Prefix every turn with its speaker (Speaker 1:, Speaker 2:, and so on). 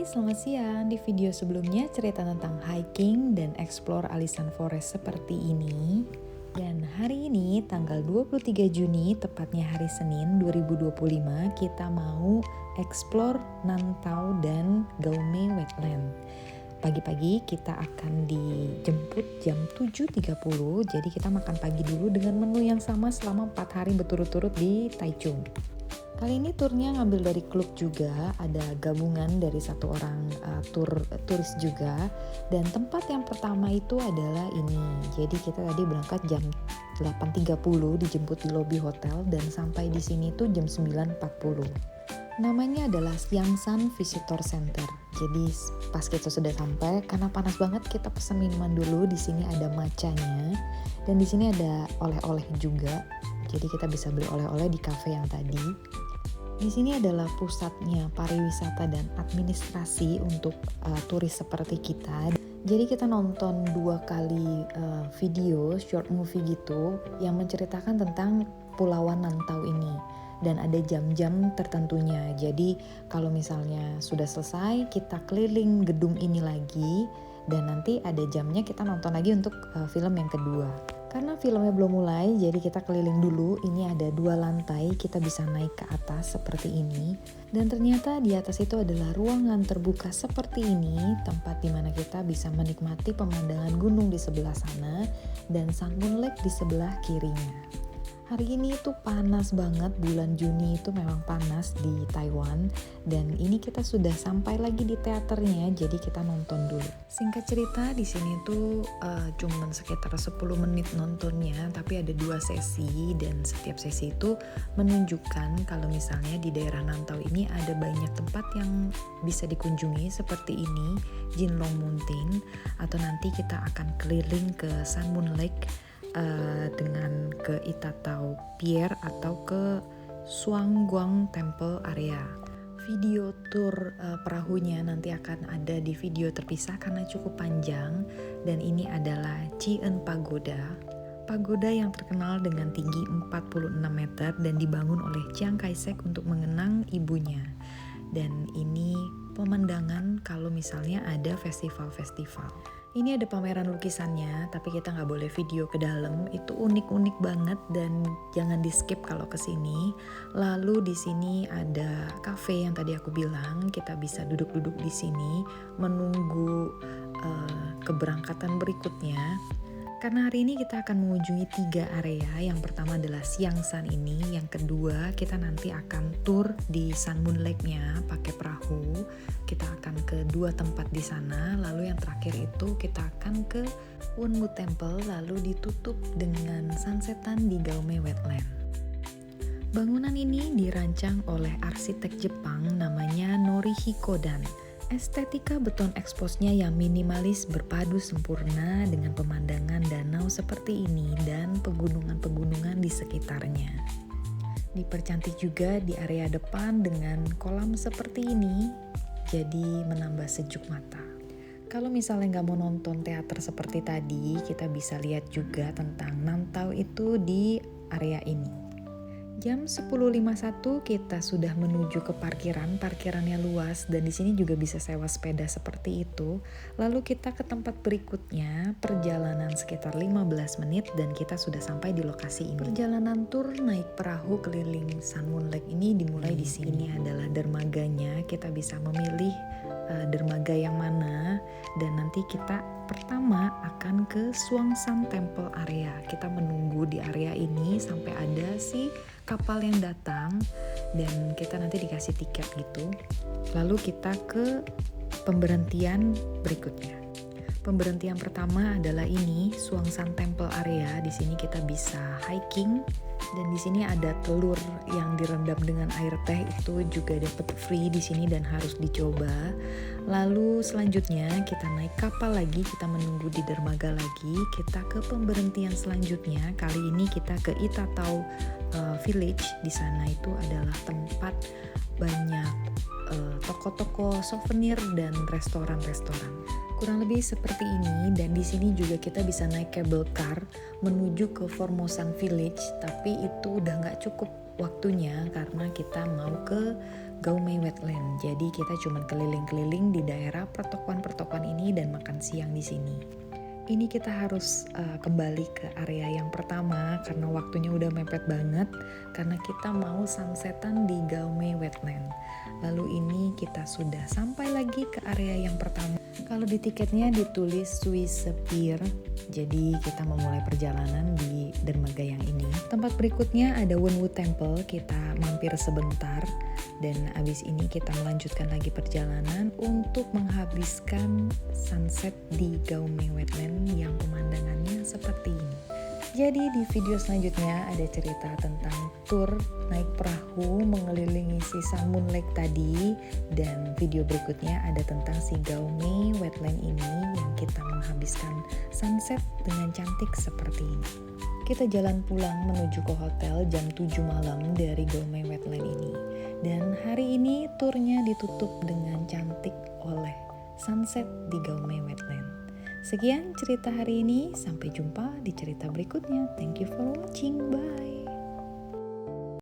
Speaker 1: Hai, selamat siang. Di video sebelumnya cerita tentang hiking dan explore alisan forest seperti ini. Dan hari ini tanggal 23 Juni, tepatnya hari Senin 2025, kita mau explore Nantau dan Gaume Wetland. Pagi-pagi kita akan dijemput jam 7.30, jadi kita makan pagi dulu dengan menu yang sama selama 4 hari berturut-turut di Taichung. Kali ini turnya ngambil dari klub juga, ada gabungan dari satu orang turis juga. Dan tempat yang pertama itu adalah ini. Jadi kita tadi berangkat jam 8.30, dijemput di lobi hotel dan sampai di sini tuh jam 9.40. Namanya adalah Yangsan Visitor Center. Jadi pas kita sudah sampai, karena panas banget, kita pesan minuman dulu. Di sini ada matchanya dan di sini ada oleh-oleh juga. Jadi kita bisa beli oleh-oleh di cafe yang tadi. Di sini adalah pusatnya pariwisata dan administrasi untuk turis seperti kita. Jadi kita nonton 2 kali video short movie gitu yang menceritakan tentang Pulauan Nantau ini. Dan ada jam-jam tertentunya. Jadi kalau misalnya sudah selesai, kita keliling gedung ini lagi. Dan nanti ada jamnya kita nonton lagi untuk film yang kedua. Karena filmnya belum mulai, jadi kita keliling dulu. Ini ada 2 lantai, kita bisa naik ke atas seperti ini. Dan ternyata di atas itu adalah ruangan terbuka seperti ini, tempat dimana kita bisa menikmati pemandangan gunung di sebelah sana dan Sun Moon Lake di sebelah kirinya. Hari ini tuh panas banget, bulan Juni itu memang panas di Taiwan. Dan ini kita sudah sampai lagi di teaternya, jadi kita nonton dulu. Singkat cerita, di sini tuh cuman sekitar 10 menit nontonnya, tapi ada 2 sesi. Dan setiap sesi itu menunjukkan kalau misalnya di daerah Nantau ini ada banyak tempat yang bisa dikunjungi seperti ini, Jinlong Mountain, atau nanti kita akan keliling ke Sun Moon Lake dengan ke Itatau Pier atau ke Suangguang Temple area. Video tour perahunya nanti akan ada di video terpisah karena cukup panjang. Dan ini adalah Chien Pagoda. Pagoda yang terkenal dengan tinggi 46 meter dan dibangun oleh Chiang Kai-shek untuk mengenang ibunya. Dan ini pemandangan kalau misalnya ada festival-festival. Ini ada pameran lukisannya, tapi kita nggak boleh video ke dalam. Itu unik-unik banget dan jangan di skip kalau ke sini. Lalu di sini ada cafe yang tadi aku bilang, kita bisa duduk-duduk di sini menunggu keberangkatan berikutnya. Karena hari ini kita akan mengunjungi 3 area. Yang pertama adalah Yangsan ini, yang kedua kita nanti akan tour di Sun Moon Lake-nya pakai perahu. Kita akan ke 2 tempat di sana, lalu yang terakhir itu kita akan ke Wonmu Temple, lalu ditutup dengan sunsetan di Gaume Wetland. Bangunan ini dirancang oleh arsitek Jepang namanya Norihiko Dan. Estetika beton eksposnya yang minimalis berpadu sempurna dengan pemandangan danau seperti ini dan pegunungan-pegunungan di sekitarnya. Dipercantik juga di area depan dengan kolam seperti ini, jadi menambah sejuk mata. Kalau misalnya nggak mau nonton teater seperti tadi, kita bisa lihat juga tentang Nantau itu di area ini. Jam 10.51 kita sudah menuju ke parkirannya luas dan di sini juga bisa sewa sepeda seperti itu. Lalu kita ke tempat berikutnya, perjalanan sekitar 15 menit dan kita sudah sampai di lokasi ini. Perjalanan tur naik perahu keliling Sun Moon Lake ini dimulai di sini. Ini adalah dermaganya, kita bisa memilih dermaga yang mana dan nanti kita pertama akan ke Suangshan Temple area. Kita menunggu di area ini sampai ada si kapal yang datang dan kita nanti dikasih tiket gitu. Lalu kita ke pemberhentian berikutnya. Pemberhentian pertama adalah ini, Suangshan Temple area. Di sini kita bisa hiking dan di sini ada telur yang direndam dengan air teh, itu juga dapat free di sini dan harus dicoba. Lalu selanjutnya kita naik kapal lagi, kita menunggu di dermaga lagi. Kita ke pemberhentian selanjutnya. Kali ini kita ke Itatau Village. Di sana itu adalah tempat banyak toko-toko souvenir dan restoran-restoran. Kurang lebih seperti ini, dan di sini juga kita bisa naik cable car menuju ke Formosan Village, tapi itu udah nggak cukup waktunya karena kita mau ke Gaume Wetland. Jadi kita cuma keliling-keliling di daerah pertokoan-pertokoan ini dan makan siang di sini. Ini kita harus kembali ke area yang pertama karena waktunya udah mepet banget, karena kita mau sunsetan di Gaume Wetland. Lalu ini kita sudah sampai lagi ke area yang pertama. Kalau di tiketnya ditulis Swiss Pier, jadi kita memulai perjalanan di dermaga yang ini. Tempat berikutnya ada Wonwoo Temple, kita mampir sebentar dan abis ini kita melanjutkan lagi perjalanan untuk menghabiskan sunset di Gaume Wetland yang pemandangannya seperti ini. Jadi di video selanjutnya ada cerita tentang tour naik perahu mengelilingi si Sun Moon Lake tadi, dan video berikutnya ada tentang si Gaume Wetland ini yang kita menghabiskan sunset dengan cantik seperti ini. Kita jalan pulang menuju ke hotel jam 7 malam dari Gaume Wetland ini, dan hari ini turnya ditutup dengan cantik oleh sunset di Gaume Wetland. Sekian cerita hari ini, sampai jumpa di cerita berikutnya. Thank you for watching, bye.